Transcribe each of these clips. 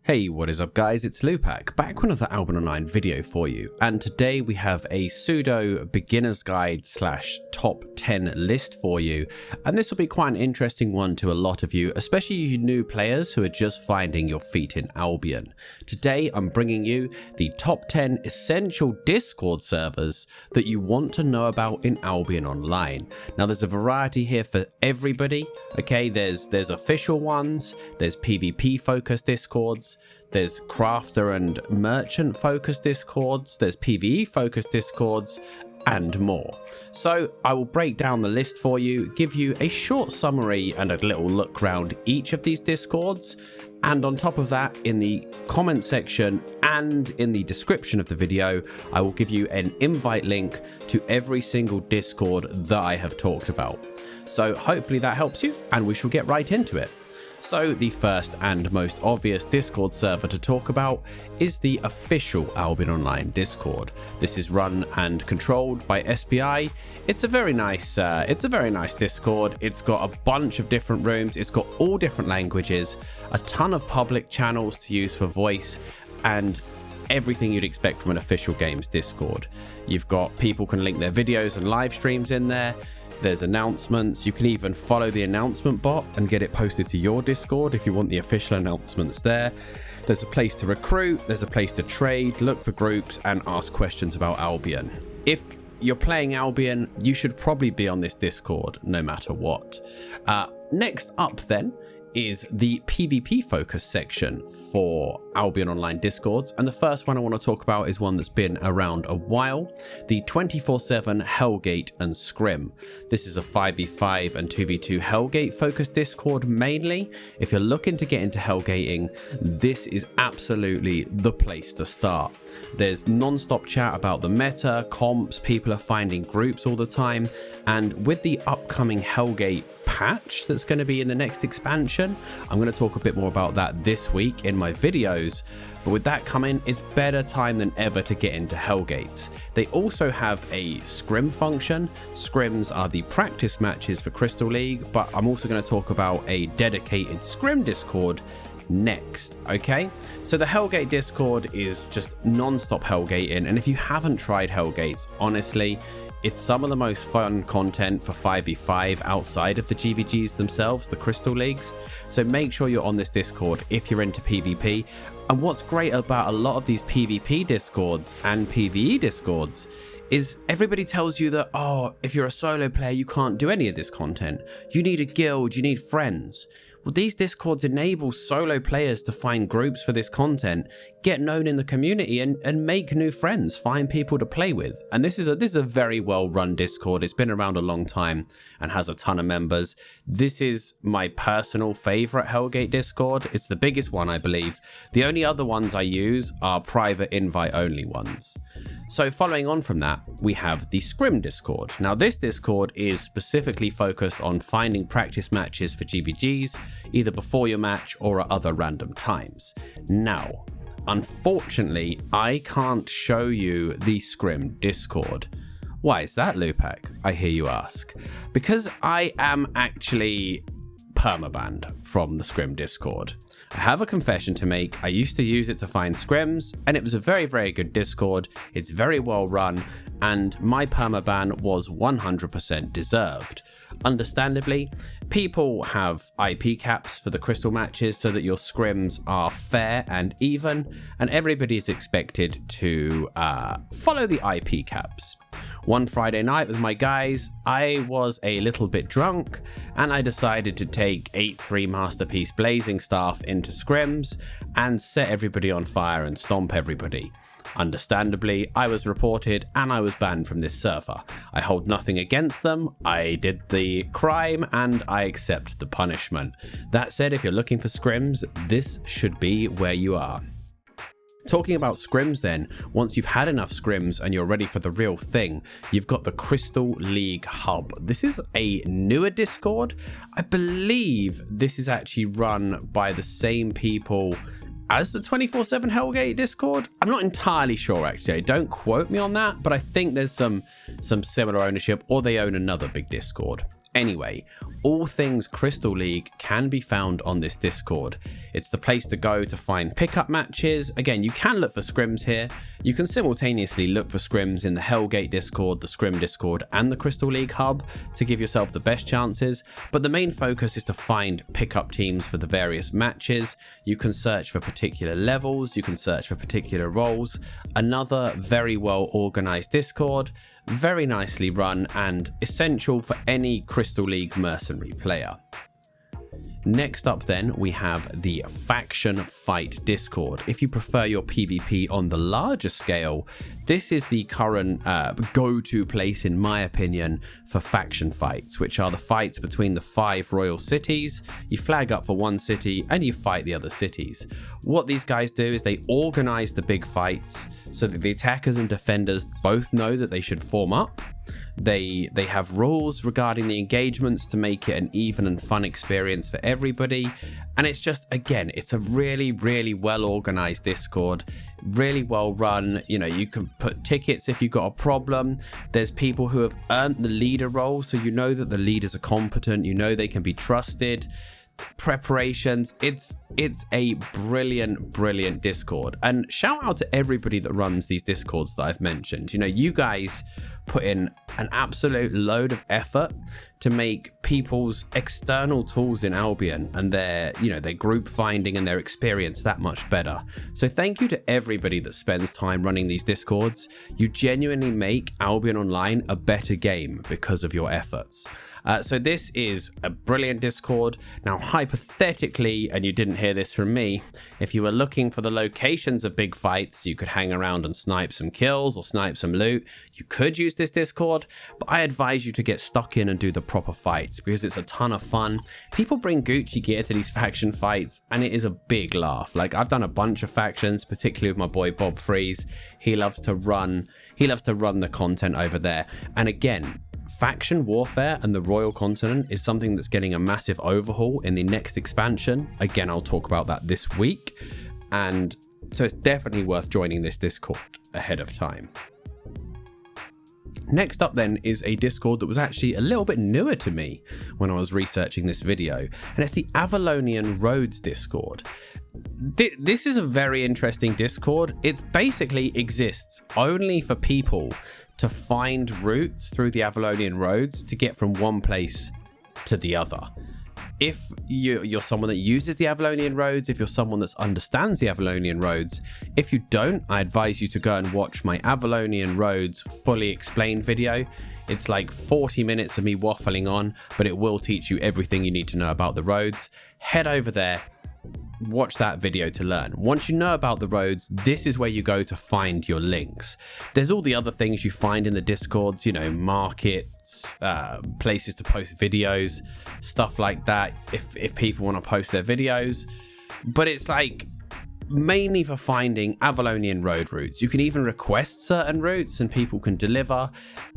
Hey, what is up guys, it's Lewpac, back with another Albion Online video for you, and today we have a pseudo beginner's guide slash top 10 list for you, and this will be quite an interesting one to a lot of you, especially you new players who are just finding your feet in Albion. Today I'm bringing you the top 10 essential Discord servers that you want to know about in Albion Online. Now there's a variety here for everybody, okay, there's official ones, there's PvP focused Discords, there's crafter and merchant focused discords, there's PvE focused discords, and more. So I will break down the list for you, give you a short summary and a little look around each of these discords, and on top of that, in the comment section and in the description of the video, I will give you an invite link to every single discord that I have talked about. So hopefully that helps you, and we shall get right into it. So the first and most obvious Discord server to talk about is the official Albion Online Discord. This is run and controlled by SBI. It's a very nice Discord. It's got a bunch of different rooms. It's got all different languages, a ton of public channels to use for voice, and everything you'd expect from an official games Discord. You've got people can link their videos and live streams in there. There's announcements. You can even follow the announcement bot and get it posted to your Discord if you want the official announcements there. There's a place to recruit, there's a place to trade, look for groups, and ask questions about Albion. If you're playing Albion, you should probably be on this Discord no matter what. Next up then is the PvP focus section for Albion Online Discords, and the first one I want to talk about is one that's been around a while, the 24/7 Hellgate and Scrim. This is a 5v5 and 2v2 Hellgate focused Discord mainly. If you're looking to get into Hellgating, this is absolutely the place to start. There's non-stop chat about the meta, comps, people are finding groups all the time, and with the upcoming Hellgate patch that's going to be in the next expansion, I'm going to talk a bit more about that this week in my videos, but with that coming, it's better time than ever to get into Hellgates. They also have a scrim function. Scrims are the practice matches for Crystal League, but I'm also going to talk about a dedicated scrim Discord next. Okay, so the Hellgate Discord is just non-stop Hellgating, and if you haven't tried Hellgates, honestly, it's some of the most fun content for 5v5 outside of the GVGs themselves, the Crystal Leagues. So make sure you're on this Discord if you're into PvP. And what's great about a lot of these PvP Discords and PvE Discords is everybody tells you that, oh, if you're a solo player, you can't do any of this content. You need a guild, you need friends. Well, these Discords enable solo players to find groups for this content, get known in the community, and make new friends, find people to play with. And this is a very well run Discord. It's been around a long time and has a ton of members. This is my personal favorite Hellgate Discord. It's the biggest one, I believe. The only other ones I use are private invite only ones. So following on from that, we have the Scrim Discord. Now this Discord is specifically focused on finding practice matches for GVGs, either before your match or at other random times. Now, unfortunately, I can't show you the Scrim Discord. Why is that, Lewpac? I hear you ask. Because I am actually permabanned from the Scrim Discord. I have a confession to make. I used to use it to find scrims, and it was a very, very good Discord. It's very well run, and my permaban was 100% deserved. Understandably, people have IP caps for the crystal matches so that your scrims are fair and even, and everybody is expected to follow the IP caps. One Friday night with my guys, I was a little bit drunk, and I decided to take 8-3 Masterpiece Blazing Staff into scrims and set everybody on fire and stomp everybody. Understandably, I was reported and I was banned from this server. I hold nothing against them, I did the crime and I accept the punishment. That said, if you're looking for scrims, this should be where you are. Talking about scrims then, once you've had enough scrims and you're ready for the real thing, you've got the Crystal League Hub. This is a newer Discord. I believe this is actually run by the same people as the 24/7 Hellgate Discord. I'm not entirely sure actually, don't quote me on that, but I think there's some similar ownership, or they own another big Discord. Anyway, all things Crystal League can be found on this Discord. It's the place to go to find pickup matches. Again, you can look for scrims here. You can simultaneously look for scrims in the Hellgate Discord, the Scrim Discord, and the Crystal League hub to give yourself the best chances. But the main focus is to find pickup teams for the various matches. You can search for particular levels. You can search for particular roles. Another very well organized Discord, very nicely run and essential for any Crystal League mercenary player. Next up then, we have the Faction Fight Discord. If you prefer your PvP on the larger scale, this is the current go-to place, in my opinion, for faction fights, which are the fights between the 5 royal cities. You flag up for one city and you fight the other cities. What these guys do is they organize the big fights so that the attackers and defenders both know that they should form up. They have rules regarding the engagements to make it an even and fun experience for everybody. And it's just, again, it's a really, really well organized Discord, really well run. You know, you can put tickets if you've got a problem. There's people who have earned the leader role, so you know that the leaders are competent, you know they can be trusted. Preparations, it's a brilliant Discord, and shout out to everybody that runs these Discords that I've mentioned. You know, you guys put in an absolute load of effort to make people's external tools in Albion and their group finding and their experience that much better. So thank you to everybody that spends time running these Discords. You genuinely make Albion Online a better game because of your efforts. So this is a brilliant Discord. Now, hypothetically, and you didn't hear this from me, if you were looking for the locations of big fights, you could hang around and snipe some kills or snipe some loot. You could use this Discord, but I advise you to get stuck in and do the proper fights because it's a ton of fun. People bring Gucci gear to these faction fights and it is a big laugh. Like, I've done a bunch of factions, particularly with my boy Bob Freeze. He loves to run the content over there. And again, faction warfare and the Royal Continent is something that's getting a massive overhaul in the next expansion. Again, I'll talk about that this week. And so it's definitely worth joining this Discord ahead of time. Next up then is a Discord that was actually a little bit newer to me when I was researching this video, and it's the Avalonian Roads Discord. This is a very interesting Discord. It basically exists only for people to find routes through the Avalonian Roads to get from one place to the other. If you're someone that uses the Avalonian Roads, if you're someone that understands the Avalonian Roads, if you don't, I advise you to go and watch my Avalonian Roads fully explained video. It's like 40 minutes of me waffling on, but it will teach you everything you need to know about the roads. Head over there, watch that video to learn. Once you know about the roads, this is where you go to find your links. There's all the other things you find in the Discords, you know, markets, places to post videos, stuff like that, if people want to post their videos. But it's like mainly for finding Avalonian road routes. You can even request certain routes and people can deliver.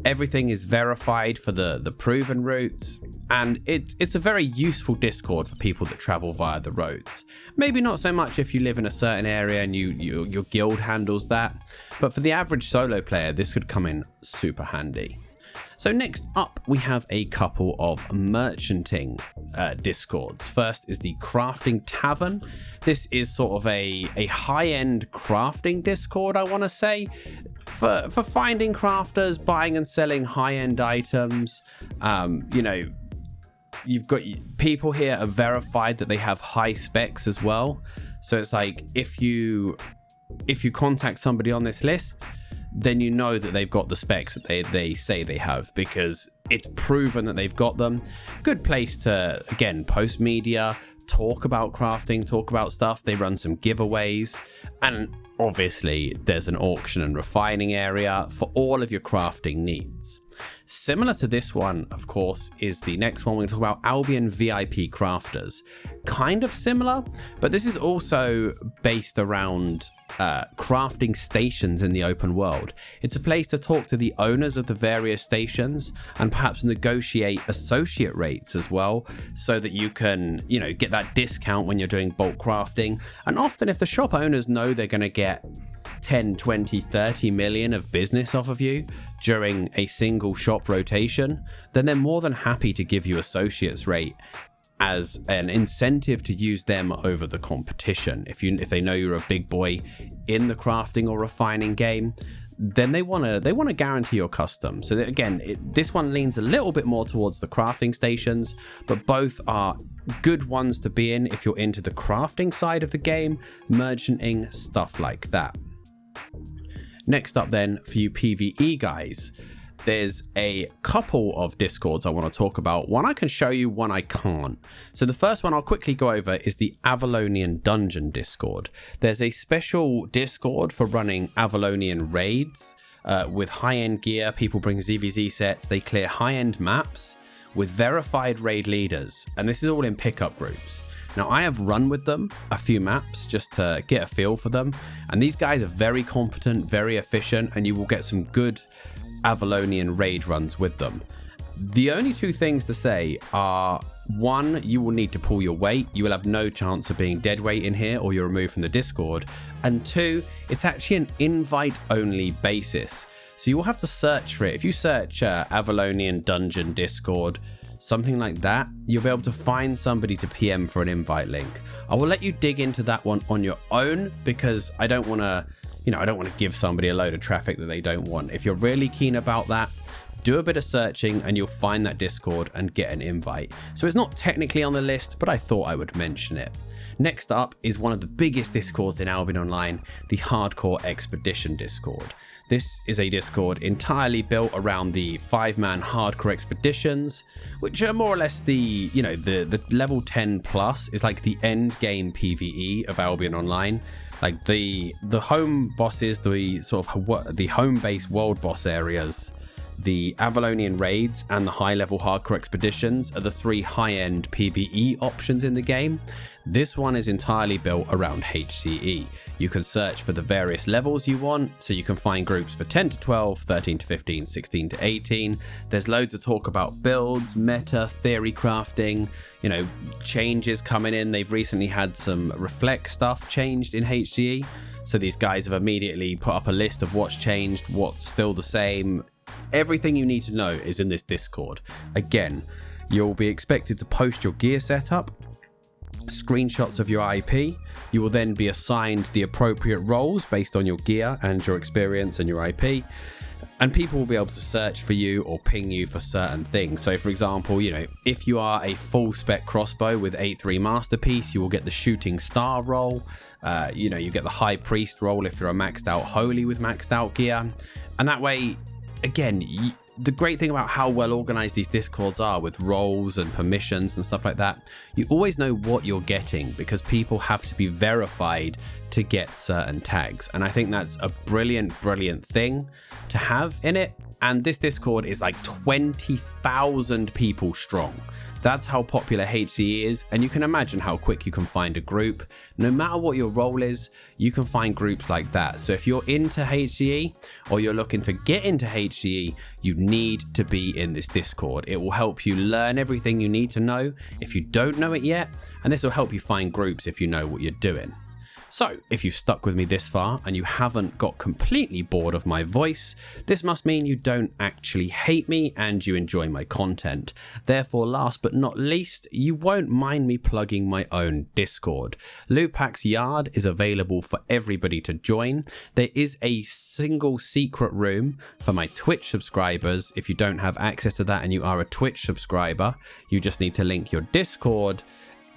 Everything is verified for the proven routes, and it's a very useful Discord for people that travel via the roads. Maybe not so much if you live in a certain area and your guild handles that, but for the average solo player, this could come in super handy. So next up, we have a couple of merchanting Discords. First is the Crafting Tavern. This is sort of a high-end crafting Discord, I want to say, for finding crafters, buying and selling high-end items. You know, you've got people here are verified that they have high specs as well. So it's like if you contact somebody on this list, then you know that they've got the specs that they say they have, because it's proven that they've got them. Good place to, again, post media, talk about crafting, talk about stuff. They run some giveaways, and obviously there's an auction and refining area for all of your crafting needs. Similar to this one, of course, is the next one. We're going to talk about Albion VIP Crafters. Kind of similar, but this is also based around crafting stations in the open world. It's a place to talk to the owners of the various stations and perhaps negotiate associate rates as well, so that you can, you know, get that discount when you're doing bulk crafting. And often if the shop owners know they're going to get 10, 20, 30 million of business off of you during a single shop rotation, then they're more than happy to give you associates rate as an incentive to use them over the competition. If they know you're a big boy in the crafting or refining game, then they want to guarantee your custom. So that, again, this one leans a little bit more towards the crafting stations, but both are good ones to be in if you're into the crafting side of the game, merchanting, stuff like that. Next up then, for you PvE guys, there's a couple of discords I want to talk about. One I can show you, one I can't. So the first one I'll quickly go over is the Avalonian Dungeon Discord. There's a special Discord for running Avalonian raids with high-end gear. People bring ZVZ sets, they clear high-end maps with verified raid leaders, and this is all in pickup groups. Now, I have run with them a few maps just to get a feel for them, and these guys are very competent, very efficient, and you will get some good Avalonian raid runs with them. The only two things to say are, one, you will need to pull your weight. You will have no chance of being dead weight in here or you're removed from the Discord. And two, it's actually an invite only basis. So you will have to search for it. If you search Avalonian Dungeon Discord, something like that, you'll be able to find somebody to PM for an invite link. I will let you dig into that one on your own because I don't want to give somebody a load of traffic that they don't want. If you're really keen about that, do a bit of searching and you'll find that Discord and get an invite. So it's not technically on the list, but I thought I would mention it. Next up is one of the biggest Discords in Albion Online, the Hardcore Expedition Discord. This is a Discord entirely built around the 5-man hardcore expeditions, which are more or less the level 10 plus is like the end game PvE of Albion Online. Like the home bosses, the sort of the home base world boss areas, the Avalonian raids, and the high level hardcore expeditions are the three high end PvE options in the game. This one is entirely built around HCE. You can search for the various levels you want, so you can find groups for 10 to 12, 13 to 15, 16 to 18. There's loads of talk about builds, meta, theory crafting, changes coming in. They've recently had some reflect stuff changed in HCE. So these guys have immediately put up a list of what's changed, what's still the same. Everything you need to know is in this Discord. Again, you'll be expected to post your gear setup, screenshots of your IP. You will then be assigned the appropriate roles based on your gear and your experience and your IP. And people will be able to search for you or ping you for certain things. So for example, if you are a full spec crossbow with 8.3 masterpiece, you will get the shooting star role. You get the high priest role if you're a maxed out holy with maxed out gear. And that way, again, the great thing about how well organized these Discords are with roles and permissions and stuff like that, you always know what you're getting because people have to be verified to get certain tags. And I think that's a brilliant thing to have in it. And this Discord is like 20,000 people strong. That's how popular HCE is, and you can imagine how quick you can find a group. No matter what your role is, you can find groups like that. So if you're into HCE or you're looking to get into HCE, you need to be in this Discord. It will help you learn everything you need to know if you don't know it yet, and this will help you find groups if you know what you're doing. So, if you've stuck with me this far and you haven't got completely bored of my voice, this must mean you don't actually hate me and you enjoy my content. Therefore, last but not least, you won't mind me plugging my own Discord. Lewpac's Yard is available for everybody to join. There is a single secret room for my Twitch subscribers. If you don't have access to that and you are a Twitch subscriber, you just need to link your Discord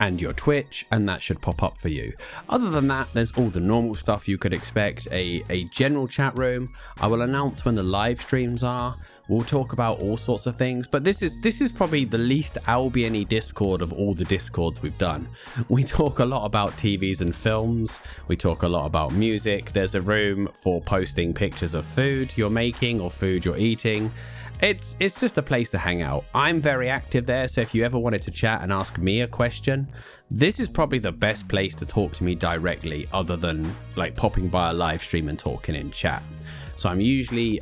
and your Twitch, and that should pop up for you. Other than that, there's all the normal stuff you could expect. A general chat room. I will announce when the live streams are. We'll talk about all sorts of things, but this is probably the least Albion-y Discord of all the Discords we've done. We talk a lot about TVs and films. We talk a lot about music. There's a room for posting pictures of food you're making or food you're eating. It's just a place to hang out. I'm very active there, so if you ever wanted to chat and ask me a question, this is probably the best place to talk to me directly, other than like popping by a live stream and talking in chat. So I'm usually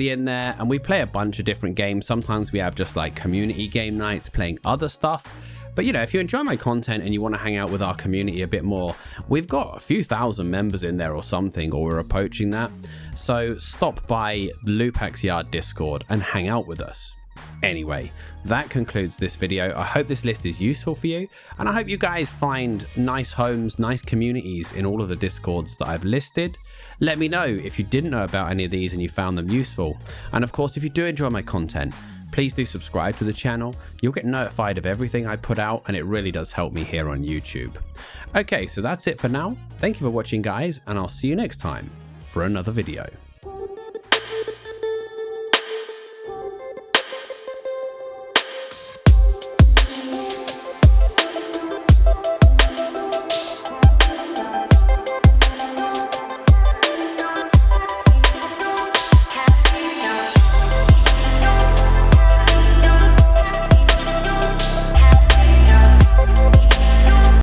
in there, and we play a bunch of different games. Sometimes we have just like community game nights playing other stuff, But you know, if you enjoy my content and you want to hang out with our community a bit more, we've got a few thousand members in there or something, or we're approaching that. So stop by Lewpac's Yard Discord and hang out with us. Anyway, that concludes this video. I hope this list is useful for you, and I hope you guys find nice homes, nice communities in all of the Discords that I've listed. Let me know if you didn't know about any of these and you found them useful. And of course, if you do enjoy my content, please do subscribe to the channel. You'll get notified of everything I put out, and it really does help me here on YouTube. Okay, so that's it for now. Thank you for watching, guys, and I'll see you next time for another video.